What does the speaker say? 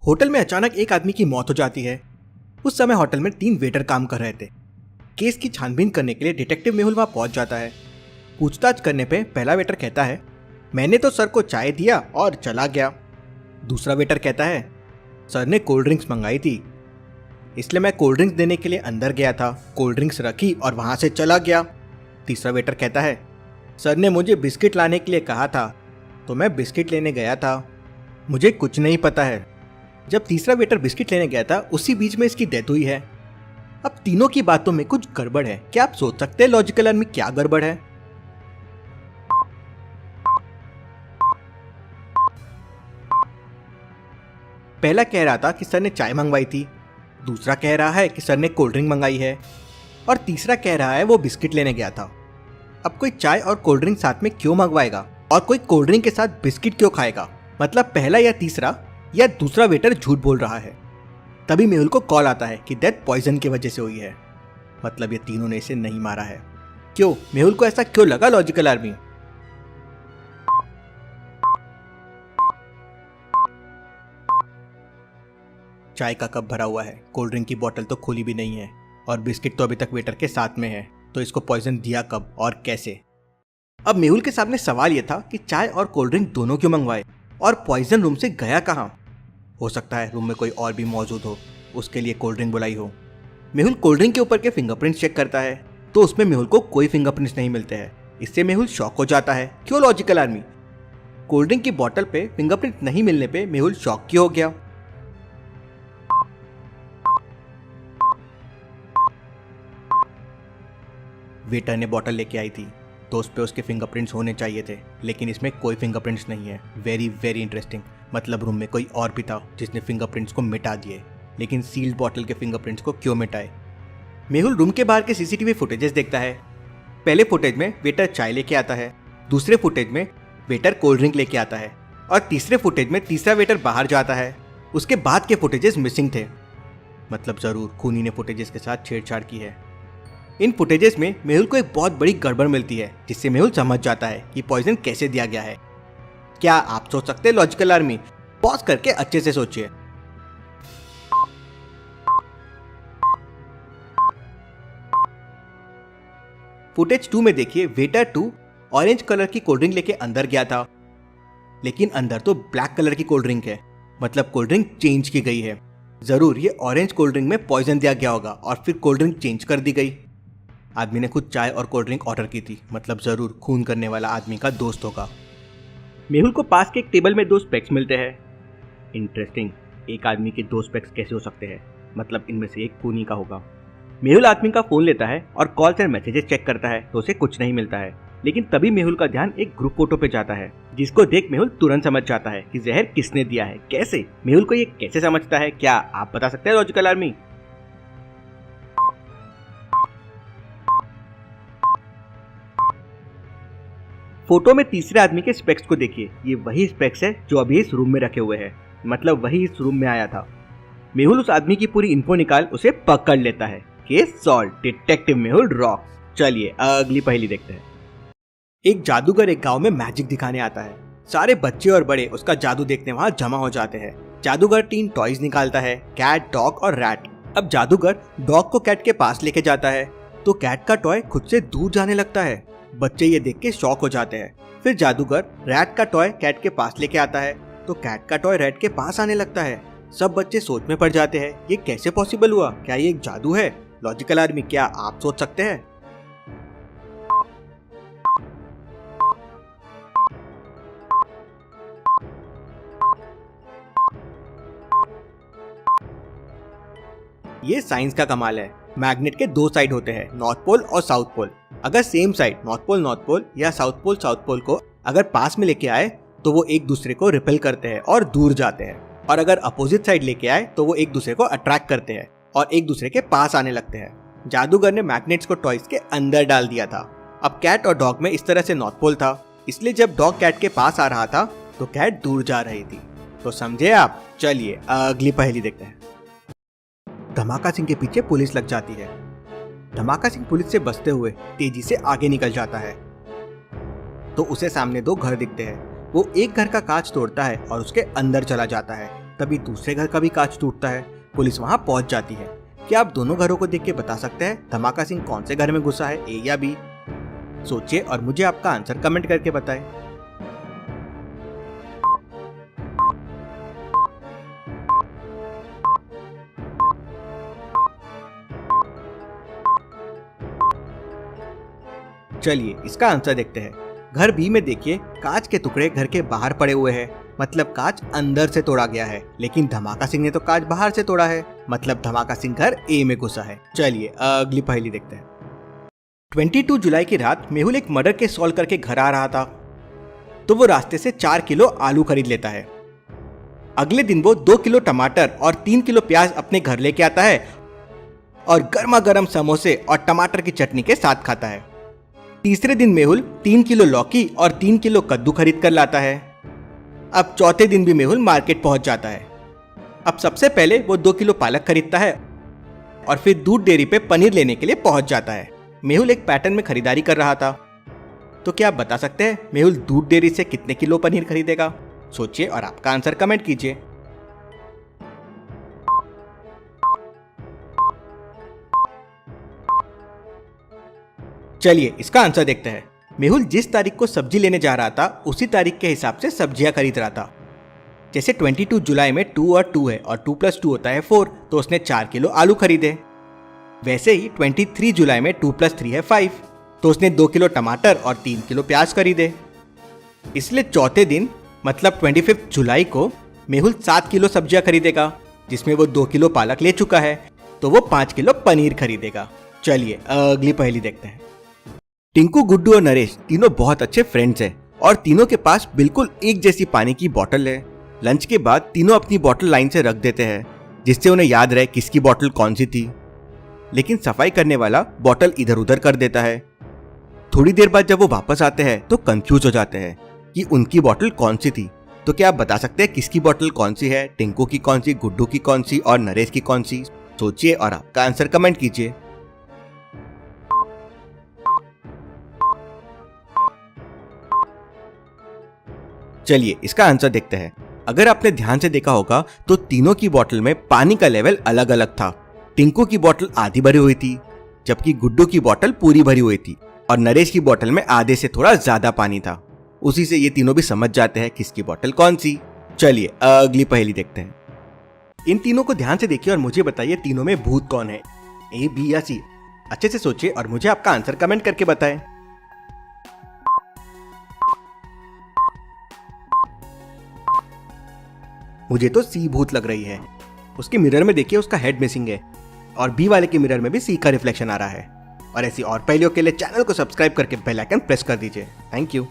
Hotel में अचानक एक आदमी की मौत हो जाती है। उस समय होटल में 3 वेटर काम कर रहे थे। केस की छानबीन करने के लिए डिटेक्टिव मेहुल वहां पहुंच जाता है। पूछताछ करने पे पहला वेटर कहता है, मैंने तो सर को चाय दिया और चला गया। दूसरा वेटर कहता है, सर ने कोल्ड ड्रिंक्स मंगाई थी, इसलिए मैं कोल्ड ड्रिंक्स देने के लिए अंदर गया था, कोल्ड ड्रिंक्स रखी और वहां से चला गया। तीसरा वेटर कहता है, सर ने मुझे बिस्किट लाने के लिए कहा था तो मैं बिस्किट लेने गया था, मुझे कुछ नहीं पता है। जब तीसरा वेटर बिस्किट लेने गया था उसी बीच में इसकी डेथ हुई है। अब तीनों की बातों में कुछ गड़बड़ है। क्या आप सोच सकते हैं लॉजिकल आर्मी क्या गड़बड़ है? पहला कह रहा था कि सर ने चाय मंगवाई थी, दूसरा कह रहा है कि सर ने कोल्ड ड्रिंक मंगाई है और तीसरा कह रहा है वो बिस्किट लेने गया था। अब कोई चाय और कोल्ड ड्रिंक साथ में क्यों मंगवाएगा और कोई कोल्ड ड्रिंक के साथ बिस्किट क्यों खाएगा? मतलब पहला या तीसरा या दूसरा वेटर झूठ बोल रहा है। तभी मेहुल को कॉल आता है कि डेथ पॉइजन की वजह से हुई है। मतलब ये तीनों ने इसे नहीं मारा है। क्यों? मेहुल को ऐसा क्यों लगा लॉजिकल आर्मी? चाय का कप भरा हुआ है, कोल्ड ड्रिंक की बोतल तो खुली भी नहीं है और बिस्किट तो अभी तक वेटर के साथ में है, तो इसको पॉइजन दिया कब और कैसे? अब मेहुल के सामने सवाल यह था कि चाय और कोल्ड ड्रिंक दोनों क्यों मंगवाए और पॉइजन रूम से गया कहां? हो सकता है रूम में कोई और भी मौजूद हो, उसके लिए कोल्ड ड्रिंक बुलाई हो। मेहुल कोल्ड ड्रिंक के ऊपर के फिंगरप्रिंट्स चेक करता है तो उसमें मेहुल को कोई फिंगरप्रिंट्स नहीं मिलते हैं। इससे मेहुल शॉक हो जाता है। क्यों लॉजिकल आर्मी? कोल्ड ड्रिंक की बोतल पे फिंगरप्रिंट नहीं मिलने पे मेहुल शॉक क्यों हो गया? वेटर ने बोतल लेके आई थी तो उस पे उसके फिंगरप्रिंट्स होने चाहिए थे, लेकिन इसमें कोई फिंगरप्रिंट्स नहीं है। Very very interesting. मतलब रूम में कोई और भी था जिसने फिंगरप्रिंट्स को मिटा दिए, लेकिन सील्ड बॉटल के फिंगरप्रिंट्स को क्यों मिटाए? मेहुल रूम के बाहर के सीसीटीवी फुटेजेस देखता है। पहले फुटेज में वेटर चाय लेके आता है, दूसरे फुटेज में वेटर कोल्ड ड्रिंक लेके आता है और तीसरे फुटेज में तीसरा वेटर बाहर जाता है। उसके बाद के फुटेजेस मिसिंग थे। मतलब जरूर खूनी ने फुटेजेस के साथ छेड़छाड़ की है। इन फुटेजेस में मेहुल को एक बहुत बड़ी गड़बड़ मिलती है, जिससे मेहुल समझ जाता है कि पॉइजन कैसे दिया गया है। क्या आप सोच सकते हैं लॉजिकल आर्मी? पॉज करके अच्छे से सोचिए। फुटेज 2 में देखिए, वेटर 2 ऑरेंज कलर की कोल्ड ड्रिंक लेके अंदर गया था, लेकिन अंदर तो ब्लैक कलर की कोल्ड ड्रिंक है। मतलब कोल्ड ड्रिंक चेंज की गई है। जरूर ये ऑरेंज कोल्ड ड्रिंक में पॉइजन दिया गया होगा और फिर कोल्ड ड्रिंक चेंज कर दी गई। आदमी ने खुद चाय और कोल्ड ड्रिंक ऑर्डर की थी, मतलब जरूर खून करने वाला आदमी का दोस्त होगा। मेहुल को पास के एक टेबल में 2 स्पेक्स मिलते हैं। इंटरेस्टिंग, एक आदमी के 2 स्पेक्स कैसे हो सकते हैं? मतलब इनमें से एक खूनी का होगा। मेहुल आदमी का फोन लेता है और कॉल्स एंड मैसेजेस चेक करता है तो उसे कुछ नहीं मिलता है। लेकिन तभी मेहुल का ध्यान एक ग्रुप फोटो पे जाता है, जिसको देख मेहुल तुरंत समझ जाता है कि जहर किसने दिया है। कैसे? मेहुल को ये कैसे समझता है? क्या आप बता सकते हैं लॉजिकल आर्मी? फोटो में तीसरे आदमी के स्पेक्स को देखिए। ये वही स्पेक्स है जो अभी इस रूम में रखे हुए हैं। मतलब वही इस रूम में आया था। मेहुल उस आदमी की पूरी इन्फो निकाल उसे पकड़ लेता है। Case solve, detective Mehul rocks. चलिए अगली पहेली देखते हैं। एक जादूगर एक गांव में मैजिक दिखाने आता है। सारे बच्चे और बड़े उसका जादू देखने वहां जमा हो जाते हैं। जादूगर 3 टॉयज निकालता है, कैट, डॉग और रैट। अब जादूगर डॉग को कैट के पास लेके जाता है तो कैट का टॉय खुद से दूर जाने लगता है। बच्चे ये देख के शॉक हो जाते हैं। फिर जादूगर रैट का टॉय कैट के पास लेके आता है तो कैट का टॉय रैट के पास आने लगता है। सब बच्चे सोच में पड़ जाते हैं, ये कैसे पॉसिबल हुआ? क्या ये एक जादू है? लॉजिकल आर्मी, क्या आप सोच सकते हैं? ये साइंस का कमाल है। मैग्नेट के 2 साइड होते हैं, नॉर्थ पोल और साउथ पोल। अगर सेम साइड नॉर्थ पोल या साउथ पोल को अगर पास में लेके आए तो वो एक दूसरे को रिपेल करते हैं और दूर जाते हैं, और अगर अपोजिट साइड लेके आए तो वो एक दूसरे को अट्रैक्ट करते हैं और एक दूसरे के पास आने लगते हैं। जादूगर ने मैग्नेट्स को टॉयज के अंदर डाल दिया था। अब कैट और डॉग में इस तरह से नॉर्थ पोल था, इसलिए जब डॉग कैट के पास आ रहा था तो कैट दूर जा रही थी। तो समझे आप? चलिए अगली पहेली देखते हैं। धमाका सिंह के पीछे पुलिस लग जाती है। धमाका सिंह पुलिस से बचते हुए तेजी से आगे निकल जाता है तो उसे सामने 2 घर दिखते हैं। वो एक घर का कांच तोड़ता है और उसके अंदर चला जाता है। तभी दूसरे घर का भी कांच टूटता है। पुलिस वहां पहुंच जाती है। क्या आप दोनों घरों को देख के बता सकते हैं धमाका सिंह कौन से घर में घुसा है, ए या बी? सोचिए और मुझे आपका आंसर कमेंट करके बताएं। चलिए इसका आंसर देखते हैं। घर बी में देखिए, कांच के टुकड़े घर के बाहर पड़े हुए हैं, मतलब कांच अंदर से तोड़ा गया है। लेकिन धमाका सिंह ने तो कांच बाहर से तोड़ा है, मतलब धमाका सिंह घर ए में घुसा है। चलिए अगली पहेली देखते हैं। 22 जुलाई की रात मेहुल एक मर्डर केस सॉल्व करके घर आ रहा था, तो वो रास्ते से 4 किलो आलू खरीद लेता है। अगले दिन वो 2 किलो टमाटर और 3 किलो प्याज अपने घर लेके आता है और गर्मा गर्म समोसे और टमाटर की चटनी के साथ खाता है। तीसरे दिन मेहुल 3 किलो लौकी और 3 किलो कद्दू खरीद कर लाता है। अब चौथे दिन भी मेहुल मार्केट पहुंच जाता है। अब सबसे पहले वो 2 किलो पालक खरीदता है और फिर दूध डेयरी पे पनीर लेने के लिए पहुंच जाता है। मेहुल एक पैटर्न में खरीदारी कर रहा था, तो क्या आप बता सकते हैं मेहुल दूध डेयरी से कितने किलो पनीर खरीदेगा? सोचिए और आपका आंसर कमेंट कीजिए। चलिए इसका आंसर देखते हैं। मेहुल जिस तारीख को सब्जी लेने जा रहा था उसी तारीख के हिसाब से सब्जियां खरीद रहा था। जैसे 22 जुलाई में 2 और 2 है और 2 + 2 होता है 4, तो उसने 4 किलो आलू खरीदे। वैसे ही 23 जुलाई में 2 + 3 है 5, तो उसने 2 किलो टमाटर और 3 किलो प्याज खरीदे। इसलिए चौथे दिन मतलब 25 जुलाई को मेहुल 7 किलो सब्जियां खरीदेगा, जिसमें वो 2 किलो पालक ले चुका है, तो वो 5 किलो पनीर खरीदेगा। चलिए अगली पहेली देखते हैं। टिंकू, गुड्डू और नरेश तीनों बहुत अच्छे फ्रेंड्स हैं और तीनों के पास बिल्कुल एक जैसी पानी की बोतल है। लंच के बाद तीनों अपनी बोतल लाइन से रख देते हैं, जिससे उन्हें याद रहे किसकी बोतल कौन सी थी। लेकिन सफाई करने वाला बोतल इधर उधर कर देता है। थोड़ी देर बाद जब वो वापस आते हैं तो कंफ्यूज हो जाते हैं कि उनकी बोतल कौन सी थी। तो क्या आप बता सकते हैं किसकी बोतल कौन सी है? टिंकू की कौन सी, गुड्डू की कौन सी और नरेश की कौन सी? सोचिए और आपका आंसर कमेंट कीजिए। चलिए इसका आंसर देखते हैं। अगर आपने ध्यान से देखा होगा तो तीनों की बोतल में पानी का लेवल अलग अलग था। टिंकू की बोतल आधी भरी हुई थी, जबकि गुड्डू की बोतल पूरी भरी हुई थी और नरेश की बोतल में आधे से थोड़ा ज्यादा पानी था। उसी से ये तीनों भी समझ जाते हैं किसकी बोतल कौन सी। चलिए अगली पहेली देखते हैं। इन तीनों को ध्यान से देखिए और मुझे बताइए तीनों में भूत कौन है, ए, बी या सी? अच्छे से सोचिए और मुझे आपका आंसर कमेंट करके बताएं। मुझे तो सी भूत लग रही है। उसके मिरर में देखिए उसका हेड मिसिंग है और बी वाले के मिरर में भी सी का रिफ्लेक्शन आ रहा है। और ऐसी और पहेलियों के लिए चैनल को सब्सक्राइब करके बेल आइकन प्रेस कर दीजिए। Thank you.